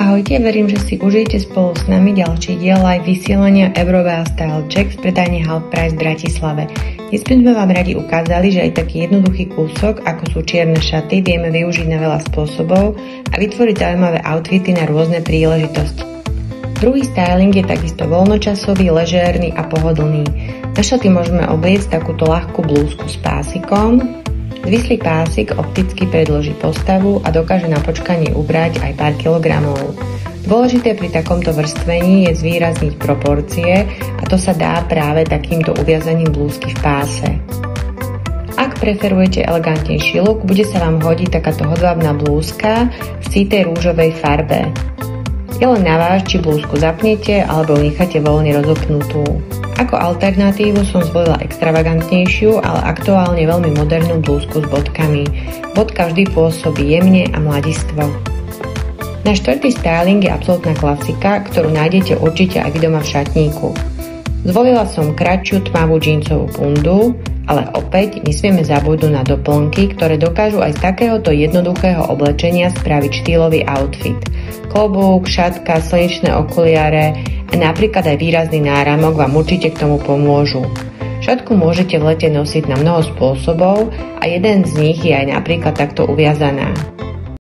Ahojte, verím, že si užijete spolu s nami ďalší diel live vysielania Eurovea Style Check z predajne Half Price v Bratislave. Dnes by sme vám radi ukázali, že aj taký jednoduchý kúsok, ako sú čierne šaty, vieme využiť na veľa spôsobov a vytvoriť zaujímavé outfity na rôzne príležitosti. Druhý styling je takisto voľnočasový, ležérny a pohodlný. Na šaty môžeme obliecť takúto ľahkú blúzku s pásikom. Zvislý pásik opticky predĺží postavu a dokáže na počkanie ubrať aj pár kilogramov. Dôležité pri takomto vrstvení je zvýrazniť proporcie a to sa dá práve takýmto uviazaním blúzky v páse. Ak preferujete elegantnejší look, bude sa vám hodiť takáto hodvábna blúzka v sítej rúžovej farbe. Je len na vás, či blúzku zapnete alebo ju necháte voľne rozopnutú. Ako alternatívu som zvolila extravagantnejšiu, ale aktuálne veľmi modernú blúzku s bodkami. Bodka vždy pôsobí jemne a mladistvo. Náš štvrtý styling je absolútna klasika, ktorú nájdete určite aj vy doma v šatníku. Zvolila som kratšiu tmavú džínsovú bundu, ale opäť nesmieme zabudnúť na doplnky, ktoré dokážu aj z takéhoto jednoduchého oblečenia spraviť štýlový outfit. Klobúk, šatka, slnečné okuliare a napríklad aj výrazný náramok vám určite k tomu pomôžu. Šatku môžete v lete nosiť na mnoho spôsobov a jeden z nich je aj napríklad takto uviazaná.